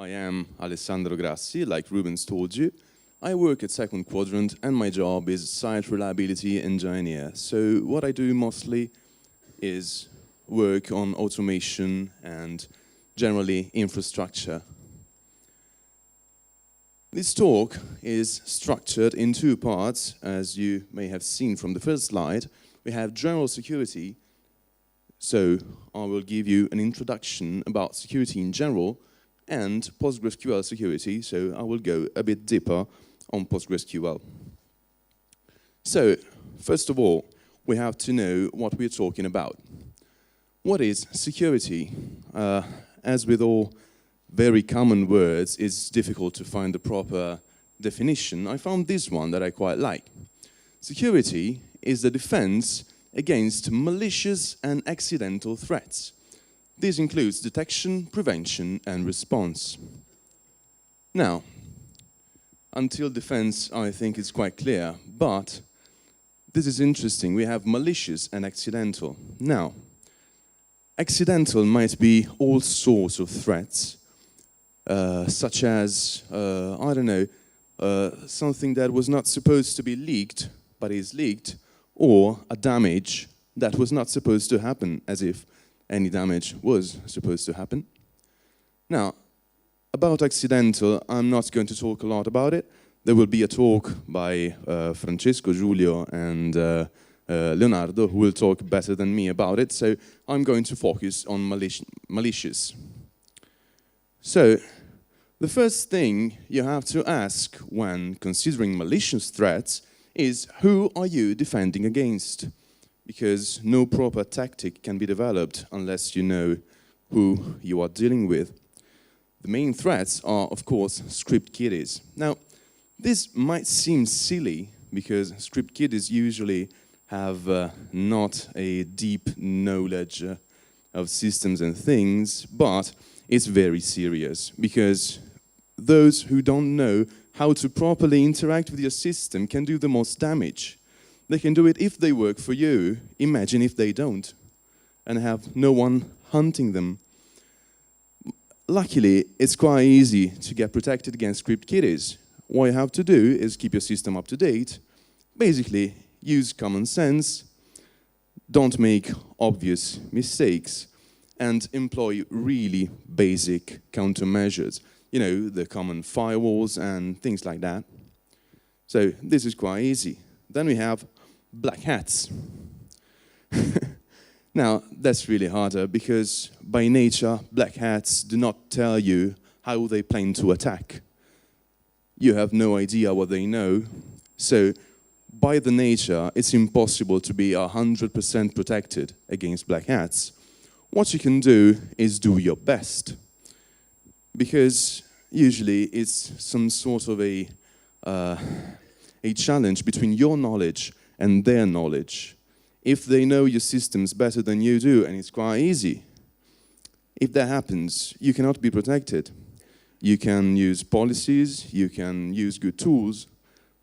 I am Alessandro Grassi, like Rubens told you. I work at Second Quadrant and my job is site reliability engineer. So what I do mostly is work on automation and generally infrastructure. This talk is structured in two parts, as you may have seen from the first slide. We have general security, so I will give you an introduction about security in general, and PostgreSQL security, so I will go a bit deeper on PostgreSQL. So, first of all, we have to know what we're talking about. What is security? As with all very common words, it's difficult to find the proper definition. I found this one that I quite like. Security is the defense against malicious and accidental threats. This includes detection, prevention, and response. Now, until defense, I think it's quite clear, but this is interesting. We have malicious and accidental. Now, accidental might be all sorts of threats, such as, I don't know, something that was not supposed to be leaked, but is leaked, or a damage that was not supposed to happen, as if any damage was supposed to happen. Now, about accidental, I'm not going to talk a lot about it. There will be a talk by Francesco, Giulio, and Leonardo, who will talk better than me about it, so I'm going to focus on malicious. So, the first thing you have to ask when considering malicious threats is, who are you defending against? Because no proper tactic can be developed unless you know who you are dealing with. The main threats are, of course, script kiddies. Now, this might seem silly because script kiddies usually have not a deep knowledge of systems and things, but it's very serious because those who don't know how to properly interact with your system can do the most damage. They can do it if they work for you. Imagine if they don't and have no one hunting them. Luckily, it's quite easy to get protected against script kiddies. What you have to do is keep your system up to date. Basically, use common sense, don't make obvious mistakes, and employ really basic countermeasures. You know, the common firewalls and things like that. So this is quite easy. Then we have black hats. Now, that's really harder because by nature, black hats do not tell you how they plan to attack. You have no idea what they know. So by the nature, it's impossible to be 100% protected against black hats. What you can do is do your best. Because usually it's some sort of a challenge between your knowledge and their knowledge. If they know your systems better than you do, and it's quite easy, if that happens, you cannot be protected. You can use policies, you can use good tools,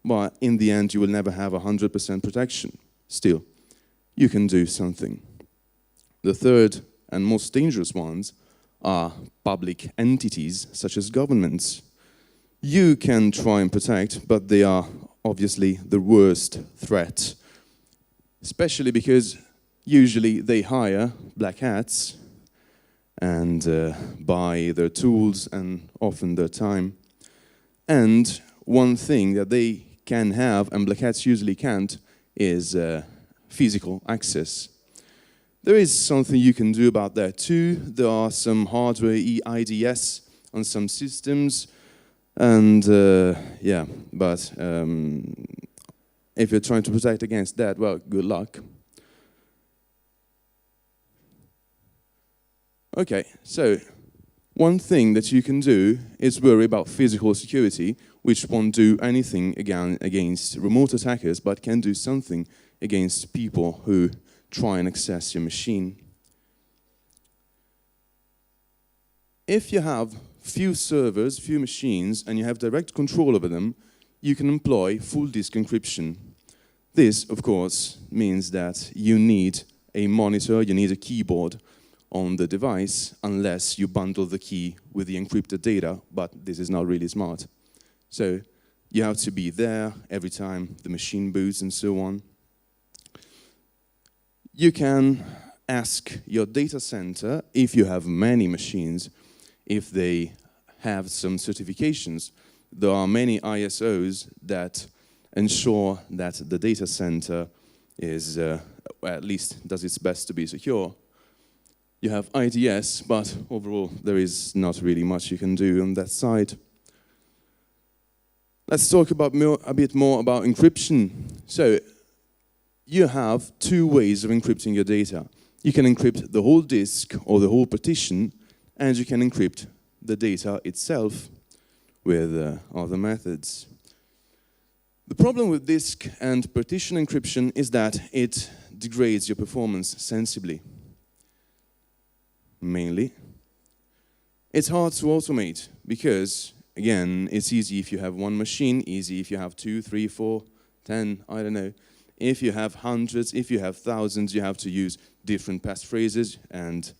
but in the end you will never have 100% protection. Still, you can do something. The third and most dangerous ones are public entities, such as governments. You can try and protect, but they are obviously the worst threat, especially because usually they hire black hats and buy their tools and often their time. And one thing that they can have, and black hats usually can't, is physical access. There is something you can do about that too. There are some hardware IDS on some systems, and yeah, but if you're trying to protect against that, well, good luck. Okay, so one thing that you can do is worry about physical security, which won't do anything against remote attackers, but can do something against people who try and access your machine. If you have few servers, few machines, and you have direct control over them, you can employ full disk encryption. This, of course, means that you need a monitor, you need a keyboard on the device unless you bundle the key with the encrypted data, but this is not really smart. So you have to be there every time the machine boots and so on. You can ask your data center, if you have many machines, if they have some certifications. There are many ISOs that ensure that the data center is, well, at least does its best to be secure. You have IDS, but overall there is not really much you can do on that side. Let's talk about a bit more about encryption. So you have two ways of encrypting your data. You can encrypt the whole disk or the whole partition, and you can encrypt the data itself with other methods. The problem with disk and partition encryption is that it degrades your performance sensibly. Mainly. It's hard to automate because, again, it's easy if you have one machine, easy if you have 2, 3, 4, 10, I don't know. If you have hundreds, if you have thousands, you have to use different passphrases, and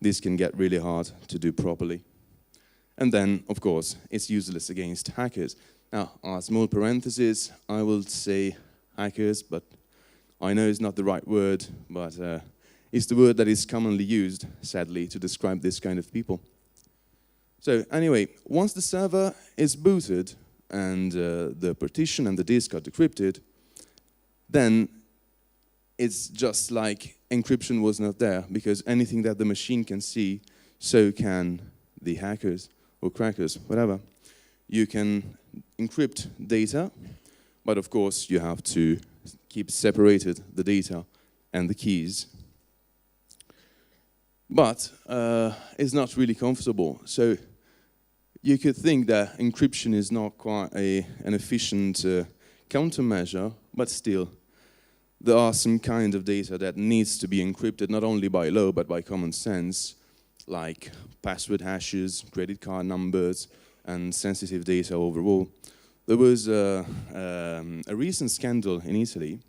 this can get really hard to do properly. And then, of course, it's useless against hackers. Now, a small parenthesis, I will say hackers, but I know it's not the right word, but it's the word that is commonly used, sadly, to describe this kind of people. So anyway, once the server is booted and the partition and the disk are decrypted, then it's just like encryption was not there, because anything that the machine can see, so can the hackers or crackers, whatever. You can encrypt data, but of course you have to keep separated the data and the keys. But it's not really comfortable. So you could think that encryption is not quite an efficient countermeasure, but still, there are some kind of data that needs to be encrypted, not only by law, but by common sense, like password hashes, credit card numbers, and sensitive data overall. There was a recent scandal in Italy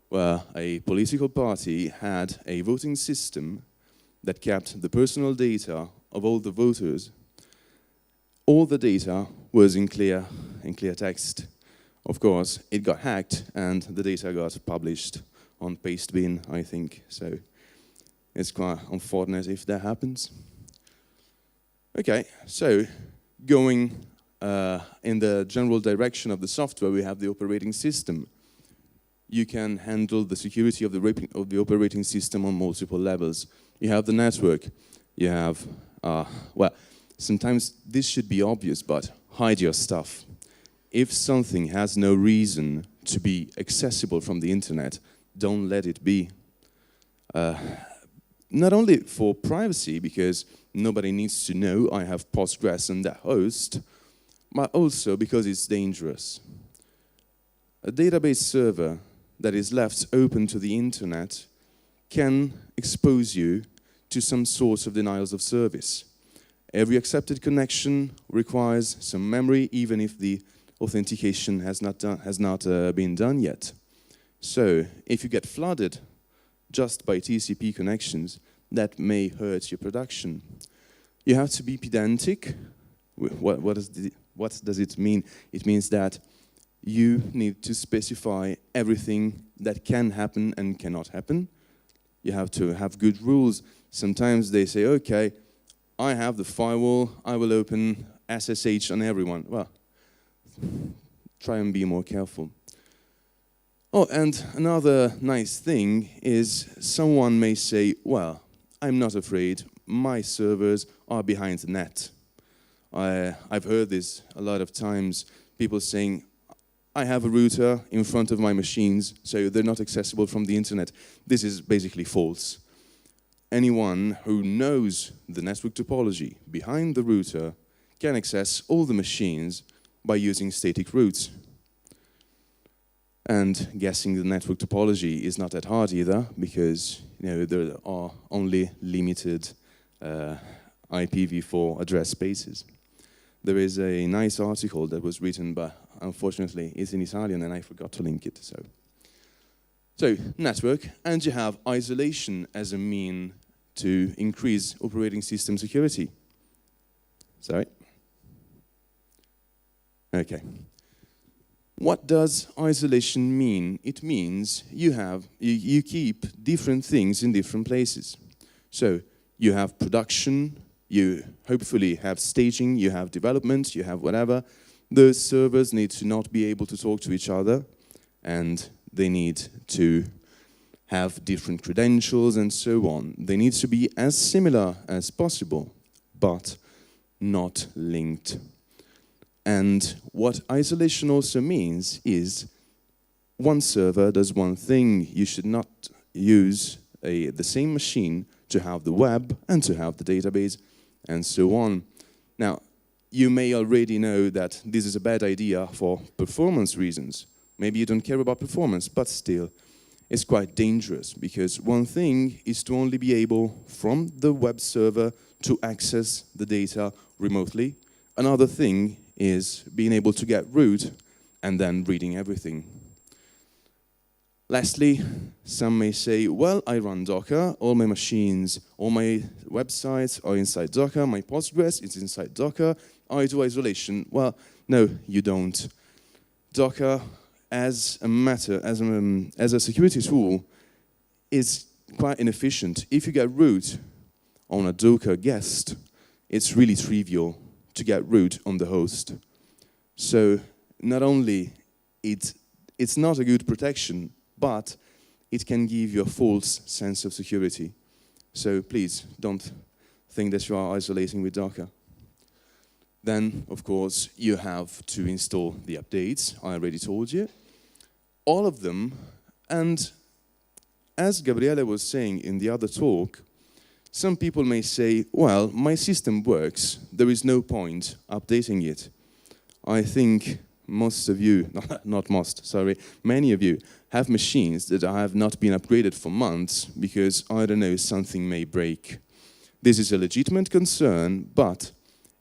where a political party had a voting system that kept the personal data of all the voters. All the data was in clear text. Of course, it got hacked and the data got published on Pastebin, I think. So it's quite unfortunate if that happens. Okay, so going in the general direction of the software, we have the operating system. You can handle the security of the operating system on multiple levels. You have the network. You have, well, sometimes this should be obvious, but hide your stuff. If something has no reason to be accessible from the internet, don't let it be. Not only for privacy, because nobody needs to know I have Postgres and that host, but also because it's dangerous. A database server that is left open to the internet can expose you to some sorts of denials of service. Every accepted connection requires some memory, even if the authentication has not been done yet. So if you get flooded just by TCP connections, that may hurt your production. You have to be pedantic. What does it mean? It means that you need to specify everything that can happen and cannot happen. You have to have good rules. Sometimes they say, okay, I have the firewall, I will open SSH on everyone. Well, try and be more careful. Oh, and another nice thing is someone may say, well, I'm not afraid, my servers are behind the net. I've heard this a lot of times, people saying, I have a router in front of my machines, so they're not accessible from the internet. This is basically false. Anyone who knows the network topology behind the router can access all the machines by using static routes. And guessing the network topology is not that hard either, because there are only limited IPv4 address spaces. There is a nice article that was written, but unfortunately it's in Italian and I forgot to link it. So network, and you have isolation as a mean to increase operating system security. Sorry? Okay. What does isolation mean? It means you keep different things in different places. So you have production, you hopefully have staging, you have development, you have whatever. Those servers need to not be able to talk to each other, and they need to have different credentials and so on. They need to be as similar as possible, but not linked. And what isolation also means is one server does one thing. You should not use the same machine to have the web and to have the database and so on. Now, you may already know that this is a bad idea for performance reasons. Maybe you don't care about performance, but still, it's quite dangerous, because one thing is to only be able, from the web server, to access the data remotely. Another thing is being able to get root and then reading everything. Lastly, some may say, well, I run Docker, all my machines, all my websites are inside Docker, my Postgres is inside Docker, I do isolation. Well, no, you don't. Docker, as a security tool, is quite inefficient. If you get root on a Docker guest, it's really trivial to get root on the host. So not only it's not a good protection, but it can give you a false sense of security. So please don't think that you are isolating with Docker. Then, of course, you have to install the updates, I already told you. All of them, and as Gabriele was saying in the other talk, some people may say, well, my system works, there is no point updating it. I think most of you, not most, sorry, many of you have machines that have not been upgraded for months because, I don't know, something may break. This is a legitimate concern, but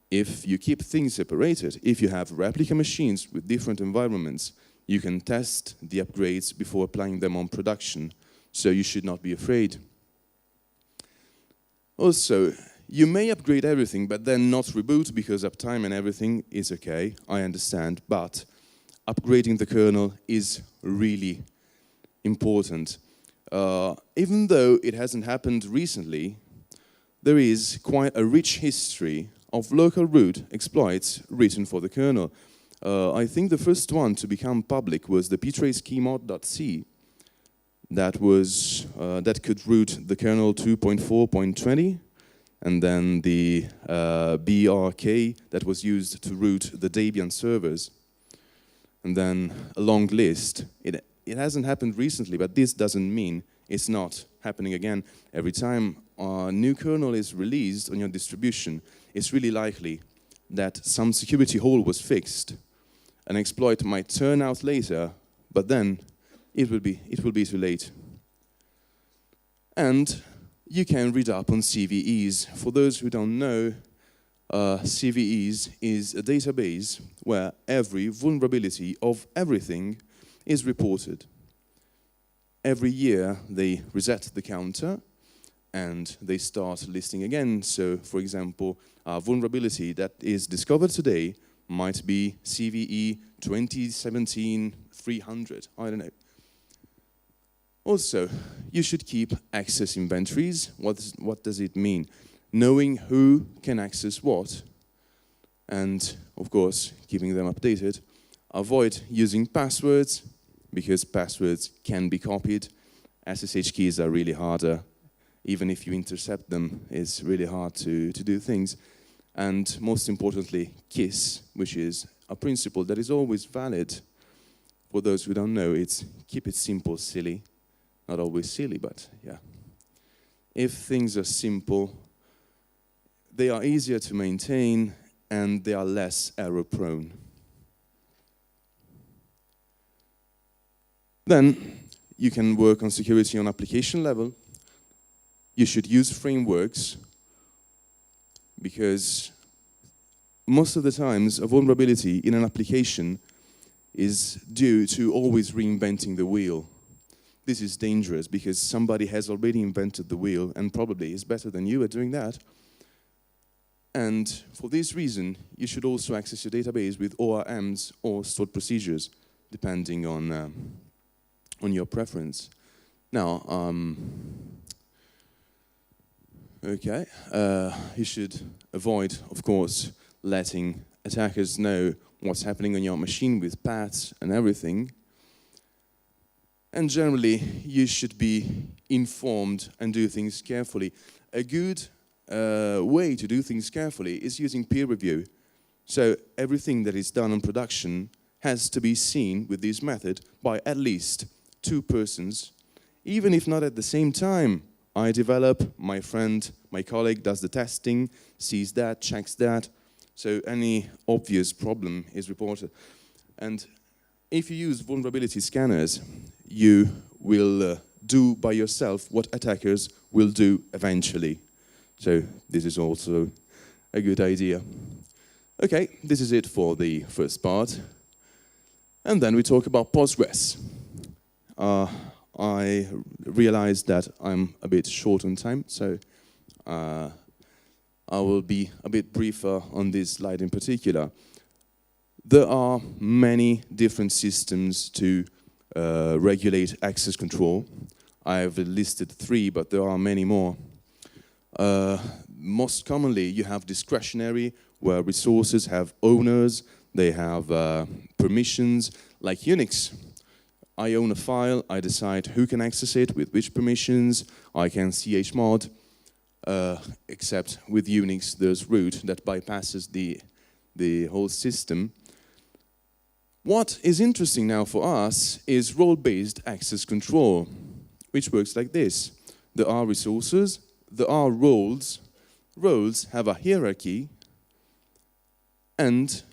if you keep things separated, if you have replica machines with different environments, you can test the upgrades before applying them on production, so you should not be afraid. Also, you may upgrade everything, but then not reboot because uptime and everything is okay, I understand, but upgrading the kernel is really important. Even though it hasn't happened recently, there is quite a rich history of local root exploits written for the kernel. I think the first one to become public was the ptrace-keymod.c that could root the kernel 2.4.20, and then the BRK that was used to root the Debian servers. And then a long list. It hasn't happened recently, but this doesn't mean it's not happening again. Every time a new kernel is released on your distribution, it's really likely that some security hole was fixed. An exploit might turn out later, but then it will be too late. And you can read up on CVEs. For those who don't know, CVEs is a database where every vulnerability of everything is reported. Every year they reset the counter and they start listing again. So, for example, a vulnerability that is discovered today might be CVE 2017-300, I don't know. Also, you should keep access inventories. What does it mean? Knowing who can access what, and of course, keeping them updated. Avoid using passwords, because passwords can be copied. SSH keys are really harder. Even if you intercept them, it's really hard to do things. And most importantly, KISS, which is a principle that is always valid. For those who don't know, it's keep it simple, silly. Not always silly, but yeah. If things are simple, they are easier to maintain and they are less error prone. Then you can work on security on application level. You should use frameworks, because most of the times a vulnerability in an application is due to always reinventing the wheel. this is dangerous because somebody has already invented the wheel and probably is better than you at doing that. And for this reason, you should also access your database with ORMs or stored procedures, depending on your preference. Now, you should avoid, of course, letting attackers know what's happening on your machine with paths and everything. And generally, you should be informed and do things carefully. A good way to do things carefully is using peer review. So everything that is done on production has to be seen with this method by at least 2 persons, even if not at the same time. I develop, my friend, my colleague does the testing, sees that, checks that, so any obvious problem is reported. And if you use vulnerability scanners, you will do by yourself what attackers will do eventually. So this is also a good idea. Okay, this is it for the first part. And then we talk about Postgres. I realized that I'm a bit short on time, so I will be a bit briefer on this slide in particular. There are many different systems to regulate access control. I've listed 3, but there are many more. Most commonly, you have discretionary, where resources have owners, they have permissions, like Unix. I own a file, I decide who can access it, with which permissions, I can chmod, except with Unix there's root that bypasses the whole system. What is interesting now for us is role-based access control, which works like this. There are resources, there are roles. Roles have a hierarchy, and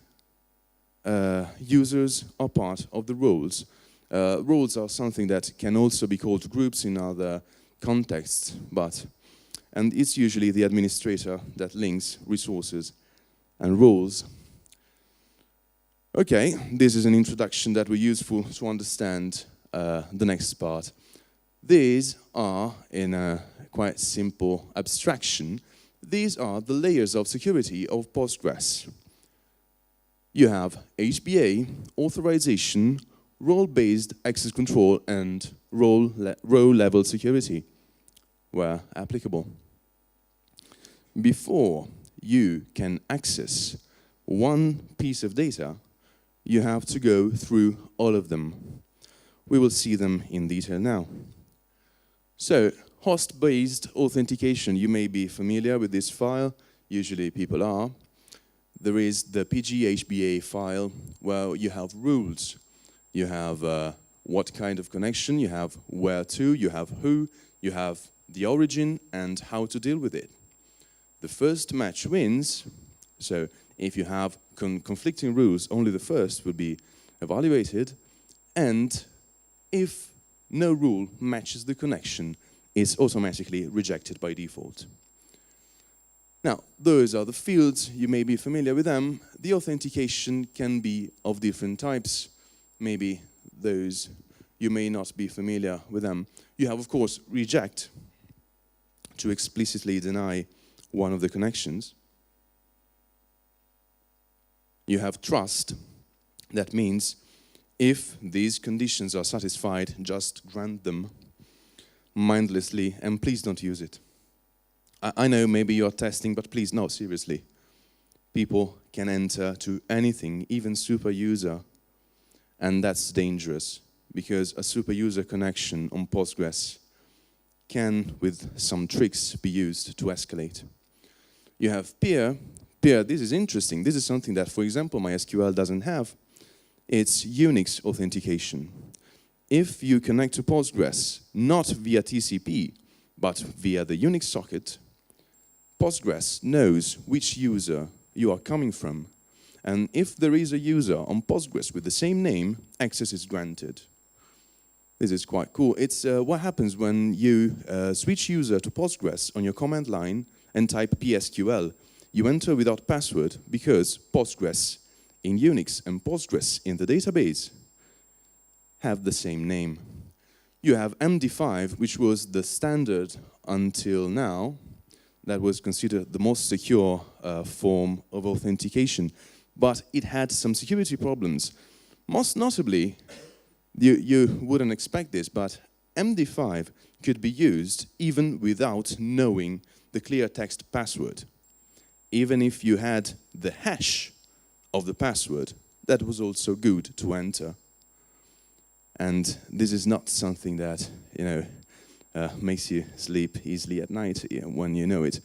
users are part of the roles. Roles are something that can also be called groups in other contexts, and it's usually the administrator that links resources and roles. Okay, this is an introduction that will be useful to understand the next part. These are, in a quite simple abstraction, these are the layers of security of Postgres. You have HBA, authorization, role-based access control, and row-level security, where applicable. Before you can access one piece of data, you have to go through all of them. We will see them in detail now. So, host-based authentication, you may be familiar with this file, usually people are. There is the PGHBA file where you have rules. You have what kind of connection, you have where to, you have who, you have the origin and how to deal with it. The first match wins, so if you have conflicting rules, only the first will be evaluated, and if no rule matches the connection, it's automatically rejected by default. Now, those are the fields, you may be familiar with them. The authentication can be of different types. Maybe those, you may not be familiar with them. You have, of course, reject, to explicitly deny one of the connections. You have trust, that means if these conditions are satisfied, just grant them mindlessly, and please don't use it. I know maybe you're testing, but please, no, seriously. People can enter to anything, even super user, and that's dangerous, because a super user connection on Postgres can, with some tricks, be used to escalate. You have peer. Peer, this is interesting. This is something that, for example, MySQL doesn't have. It's Unix authentication. If you connect to Postgres, not via TCP, but via the Unix socket, Postgres knows which user you are coming from. And if there is a user on Postgres with the same name, access is granted. This is quite cool. It's what happens when you switch user to Postgres on your command line and type PSQL. You enter without password because Postgres in Unix and Postgres in the database have the same name. You have MD5, which was the standard until now, that was considered the most secure form of authentication, but it had some security problems. Most notably, you wouldn't expect this, but MD5 could be used even without knowing the clear text password. Even if you had the hash of the password, that was also good to enter. And this is not something that, makes you sleep easily at night when you know it.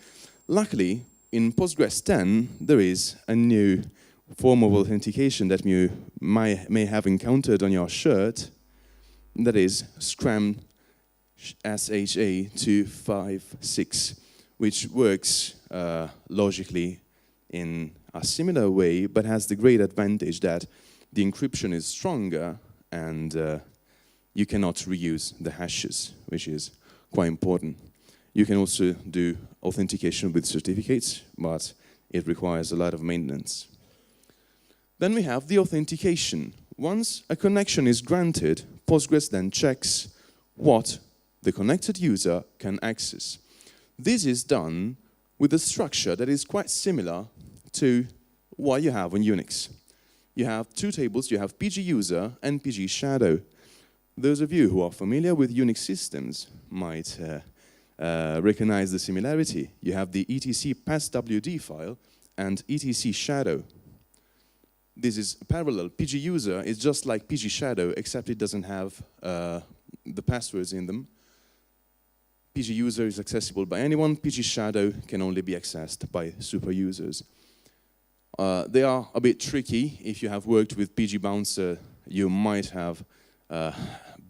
Luckily, in Postgres 10, there is a new form of authentication that you may have encountered on your shirt. That is SHA SHA-256, which works logically in a similar way, but has the great advantage that the encryption is stronger and you cannot reuse the hashes, which is quite important. You can also do authentication with certificates, but it requires a lot of maintenance. Then we have the authentication. Once a connection is granted, Postgres then checks what the connected user can access. This is done with a structure that is quite similar to what you have on Unix. You have two tables, you have PG user and PG shadow. Those of you who are familiar with Unix systems might recognize the similarity. You have the etc passwd file and etc shadow. This is parallel. PG user is just like PG shadow, except it doesn't have the passwords in them. PG user is accessible by anyone. PG shadow can only be accessed by super users. They are a bit tricky. If you have worked with PG bouncer, you might have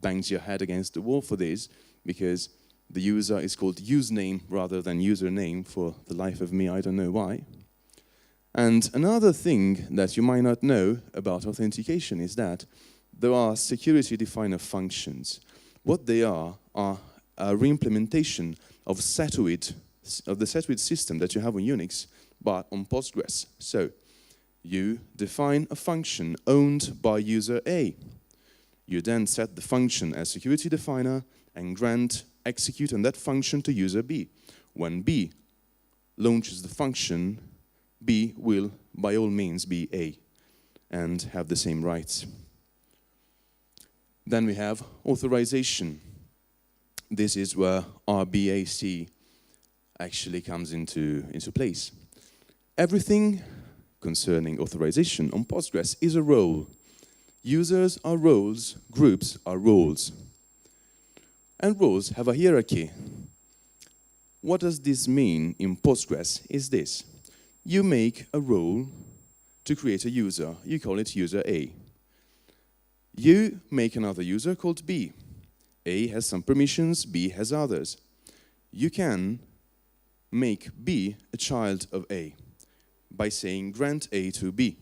banged your head against the wall for this, because the user is called usename rather than username. For the life of me, I don't know why. And another thing that you might not know about authentication is that there are security definer functions. What they are a reimplementation of the Setoid system that you have on Unix, but on Postgres. So you define a function owned by user A. You then set the function as security definer and grant execute on that function to user B. When B launches the function, B will, by all means, be A and have the same rights. Then we have authorization. This is where RBAC actually comes into place. Everything concerning authorization on Postgres is a role. Users are roles, groups are roles. And roles have a hierarchy. What does this mean in Postgres is this. You make a role to create a user. You call it user A. You make another user called B. A has some permissions, B has others. You can make B a child of A by saying grant A to B.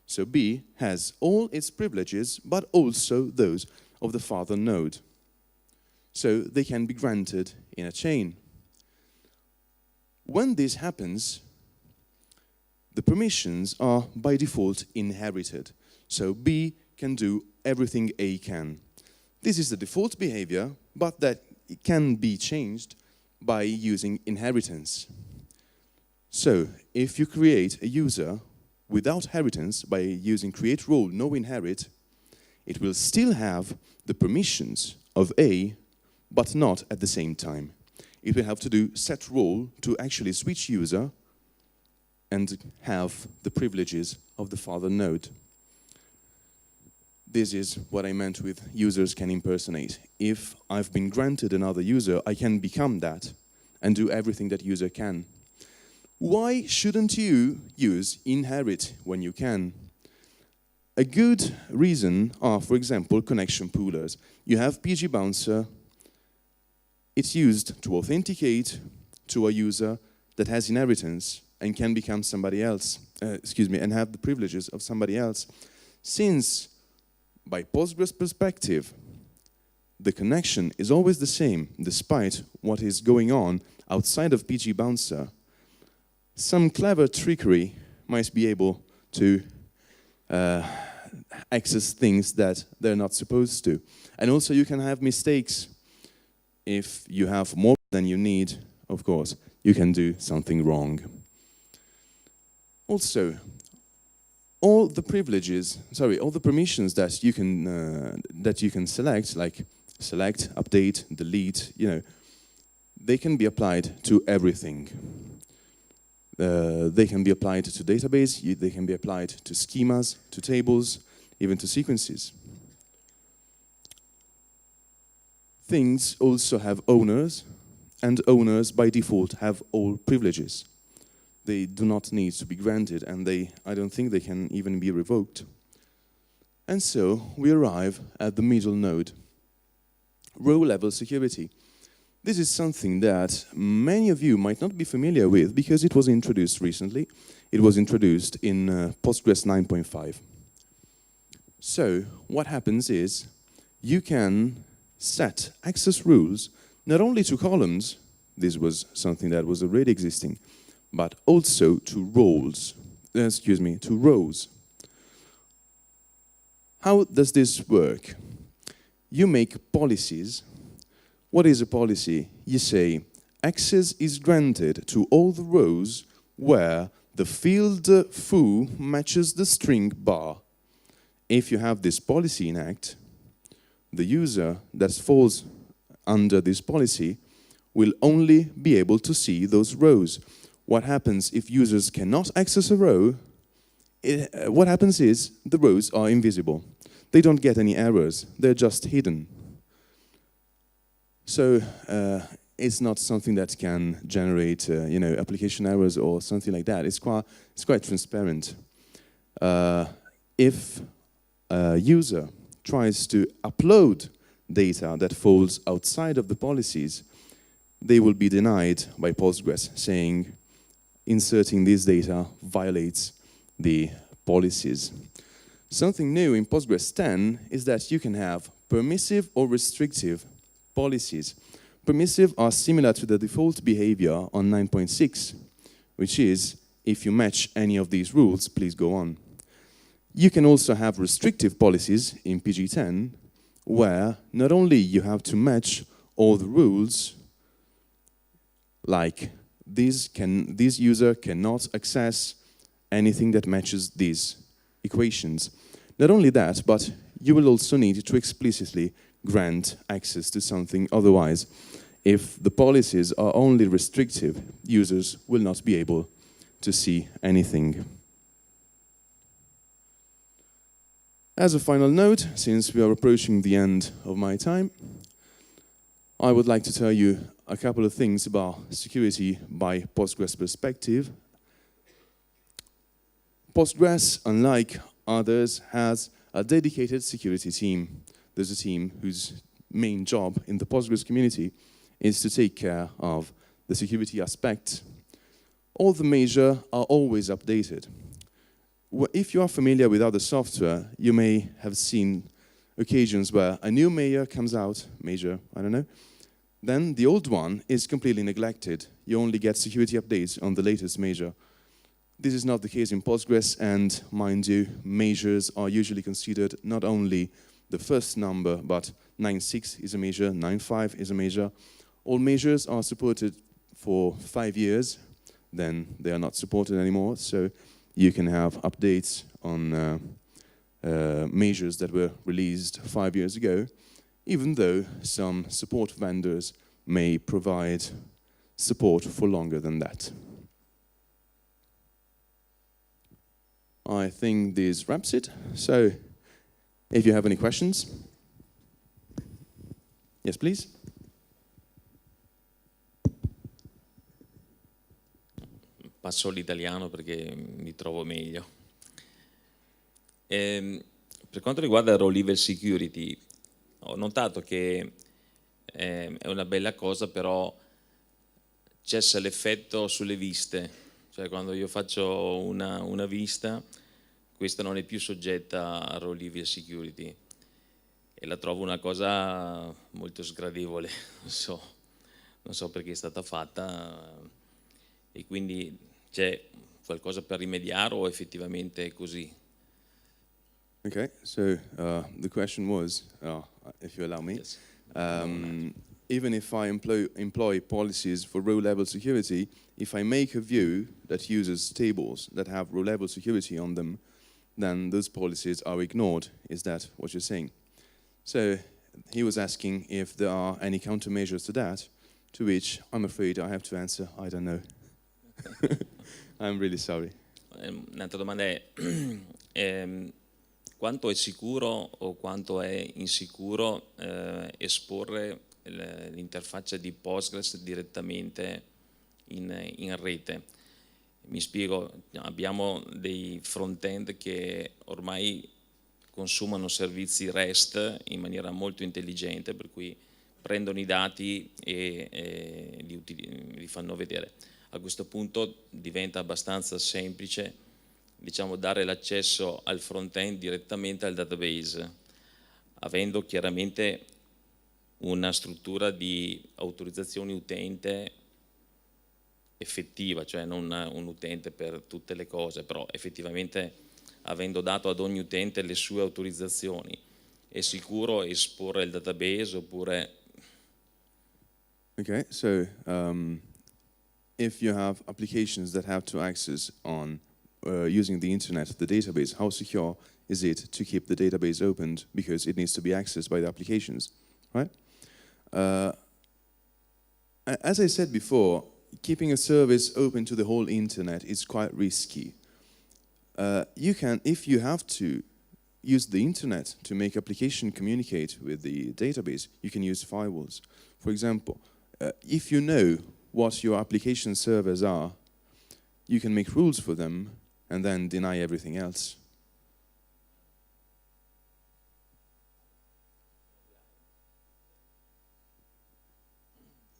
So B has all its privileges, but also those of the father node. So they can be granted in a chain. When this happens, the permissions are by default inherited. So B can do everything A can. This is the default behavior, but that it can be changed by using inheritance. So if you create a user without inheritance by using create role no inherit, it will still have the permissions of A, but not at the same time. It will have to do set role to actually switch user and have the privileges of the father node. This is what I meant with users can impersonate. If I've been granted another user, I can become that and do everything that user can. Why shouldn't you use inherit when you can? A good reason are, for example, connection poolers. You have PG bouncer. It's used to authenticate to a user that has inheritance and can become somebody else, and have the privileges of somebody else. Since, by Postgres perspective, the connection is always the same, despite what is going on outside of PG bouncer, some clever trickery might be able to access things that they're not supposed to. And also you can have mistakes. If you have more than you need, of course, you can do something wrong. Also, all the permissions that you can select, like select, update, delete, they can be applied to everything. They can be applied to database, they can be applied to schemas, to tables, even to sequences. Things also have owners, and owners by default have all privileges. They do not need to be granted, and I don't think they can even be revoked. And so we arrive at the middle node, row-level security. This is something that many of you might not be familiar with because it was introduced recently. It was introduced in Postgres 9.5. So what happens is you can set access rules not only to columns, this was something that was already existing, but also to rows. How does this work? You make policies. What is a policy? You say, access is granted to all the rows where the field foo matches the string bar. If you have this policy in act, the user that falls under this policy will only be able to see those rows. What happens if users cannot access a row? What happens is the rows are invisible. They don't get any errors. They're just hidden. So it's not something that can generate, application errors or something like that. It's quite transparent. If a user tries to upload data that falls outside of the policies, they will be denied by Postgres, saying inserting this data violates the policies. Something new in Postgres 10 is that you can have permissive or restrictive policies. Permissive are similar to the default behavior on 9.6, which is, if you match any of these rules, please go on. You can also have restrictive policies in PG10, where not only you have to match all the rules, like this user cannot access anything that matches these equations. Not only that, but you will also need to explicitly grant access to something. Otherwise, if the policies are only restrictive, users will not be able to see anything. As a final note, since we are approaching the end of my time, I would like to tell you a couple of things about security by Postgres perspective. Postgres, unlike others, has a dedicated security team. There's a team whose main job in the Postgres community is to take care of the security aspect. All the measures are always updated. If you are familiar with other software, you may have seen occasions where a new measure comes out, then the old one is completely neglected. You only get security updates on the latest measure. This is not the case in Postgres, and mind you, measures are usually considered not only the first number, but 9.6 is a measure, 9.5 is a measure. All measures are supported for 5 years, then they are not supported anymore, so you can have updates on measures that were released 5 years ago, even though some support vendors may provide support for longer than that. I think this wraps it. So, if you have any questions, yes, please. Passo all'italiano perché mi trovo meglio. Per quanto riguarda Row Level Security, ho notato che è una bella cosa, però cessa l'effetto sulle viste. Cioè quando io faccio una vista, questa non è più soggetta a Row Level Security. E la trovo una cosa molto sgradevole, non so perché è stata fatta, e quindi c'è qualcosa per rimediare o effettivamente è così? Okay, so the question was, if you allow me, Yes. even if I employ policies for row-level security, if I make a view that uses tables that have row-level security on them, then those policies are ignored. Is that what you're saying? So he was asking if there are any countermeasures to that, to which I'm afraid I have to answer, I don't know. I'm really sorry. Un'altra domanda è quanto è sicuro o quanto è insicuro esporre l'interfaccia di Postgres direttamente in rete. Mi spiego, abbiamo dei front-end che ormai consumano servizi REST in maniera molto intelligente, per cui prendono i dati e li fanno vedere. A questo punto diventa abbastanza semplice, diciamo, dare l'accesso al front-end direttamente al database, avendo chiaramente una struttura di autorizzazioni utente effettiva, cioè non un utente per tutte le cose, però effettivamente avendo dato ad ogni utente le sue autorizzazioni. È sicuro esporre il database oppure... Okay, so if you have applications that have to access on using the internet, the database, how secure is it to keep the database opened because it needs to be accessed by the applications, right? As I said before, keeping a service open to the whole internet is quite risky. You can, if you have to use the internet to make application communicate with the database, you can use firewalls. For example, if you know what your application servers are, you can make rules for them and then deny everything else.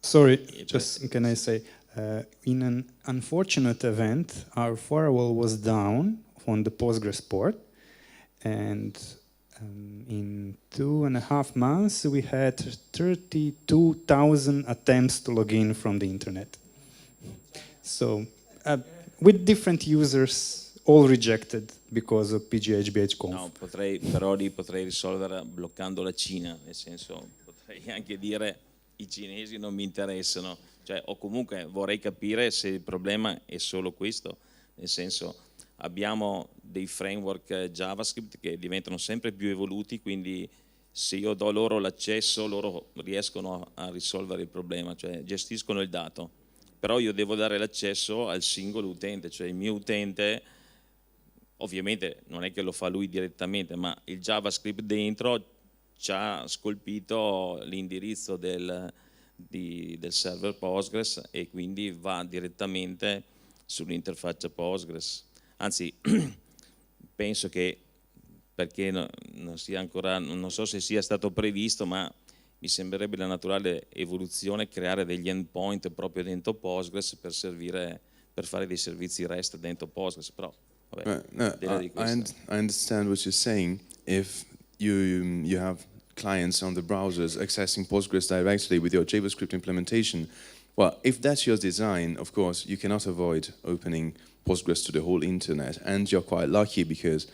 Sorry, just can I say, in an unfortunate event, our firewall was down on the Postgres port, and in 2.5 months we had 32,000 attempts to log in from the internet. So, with different users, all rejected because of PGHBH-conf. No, però li potrei risolvere bloccando la Cina, nel senso, potrei anche dire i cinesi non mi interessano, cioè, o comunque vorrei capire se il problema è solo questo, nel senso abbiamo dei framework JavaScript che diventano sempre più evoluti, quindi se io do loro l'accesso loro riescono a risolvere il problema, cioè gestiscono il dato, però io devo dare l'accesso al singolo utente, cioè il mio utente ovviamente non è che lo fa lui direttamente, ma il JavaScript dentro ci ha scolpito l'indirizzo del server Postgres e quindi va direttamente sull'interfaccia Postgres. Anzi, penso che, perché non sia ancora, non so se sia stato previsto, ma mi sembrerebbe la naturale evoluzione creare degli endpoint proprio dentro Postgres per fare dei servizi REST dentro Postgres, però vabbè, I understand what you're saying. If you have clients on the browsers accessing Postgres directly with your JavaScript implementation, well, if that's your design, of course, you cannot avoid opening Postgres to the whole internet, and you're quite lucky because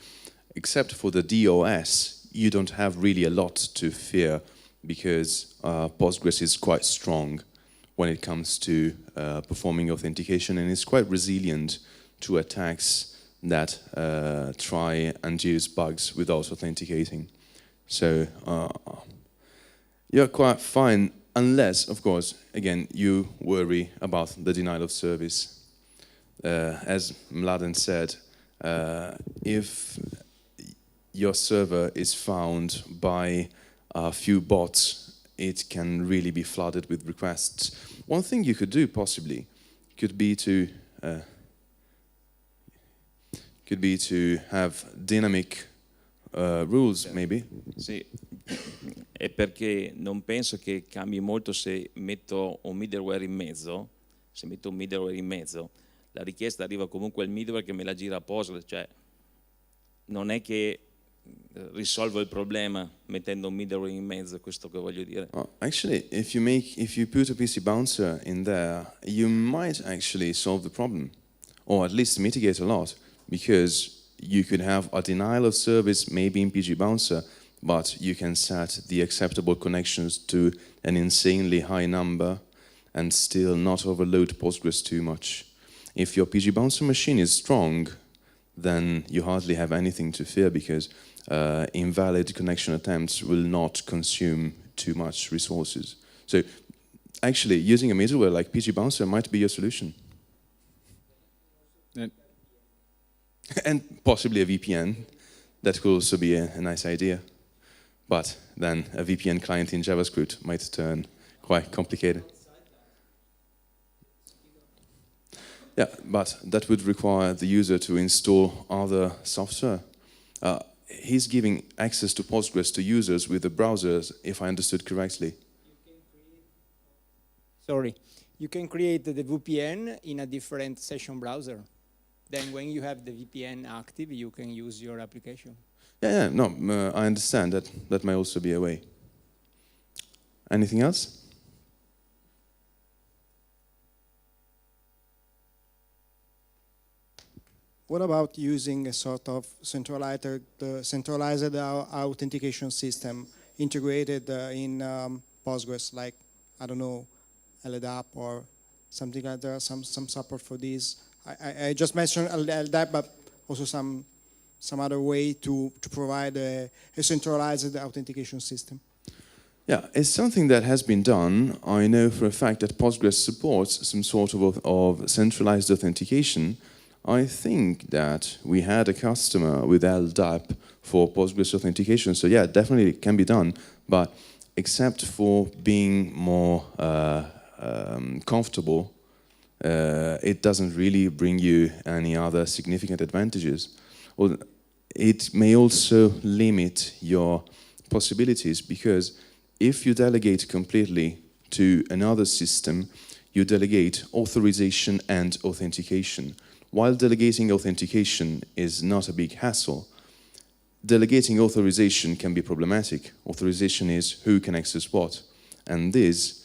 except for the DOS, you don't have really a lot to fear because Postgres is quite strong when it comes to performing authentication, and it's quite resilient to attacks that try and use bugs without authenticating. So you're quite fine, unless, of course, again, you worry about the denial of service. As Mladen said, if your server is found by a few bots, it can really be flooded with requests. One thing you could do, possibly, could be to have dynamic rules, maybe. Sì, è perché non penso che cambi molto se metto un middleware in mezzo. Se metto un middleware in mezzo, la richiesta arriva comunque al middleware che me la gira a Postgres, cioè non è che risolvo il problema mettendo un middleware in mezzo, questo che voglio dire. Actually, if you put a PC bouncer in there, you might actually solve the problem, or at least mitigate a lot, because you could have a denial of service maybe in PG Bouncer, but you can set the acceptable connections to an insanely high number and still not overload Postgres too much. If your PG Bouncer machine is strong, then you hardly have anything to fear because invalid connection attempts will not consume too much resources. So actually, using a middleware like PG Bouncer might be your solution. And possibly a VPN. That could also be a nice idea. But then a VPN client in JavaScript might turn quite complicated. Yeah, but that would require the user to install other software. He's giving access to Postgres to users with the browsers, if I understood correctly. Sorry, you can create the VPN in a different session browser. Then when you have the VPN active, you can use your application. Yeah, no, I understand that that may also be a way. Anything else? What about using a sort of centralized authentication system integrated in Postgres, like, I don't know, LDAP or something like that, some support for this? I just mentioned LDAP, but also some other way to provide a centralized authentication system. Yeah, it's something that has been done. I know for a fact that Postgres supports some sort of centralized authentication. I think that we had a customer with LDAP for Postgres authentication, so yeah, definitely it can be done, but except for being more comfortable, it doesn't really bring you any other significant advantages. Well, it may also limit your possibilities, because if you delegate completely to another system, you delegate authorization and authentication. While delegating authentication is not a big hassle, delegating authorization can be problematic. Authorization is who can access what, and this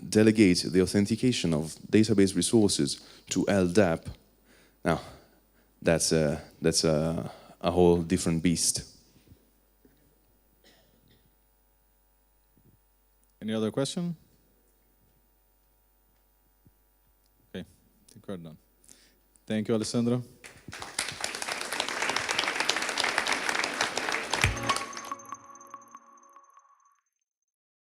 delegate the authentication of database resources to LDAP. Now, that's a whole different beast. Any other question? Okay, I think we're done. Thank you, Alessandro.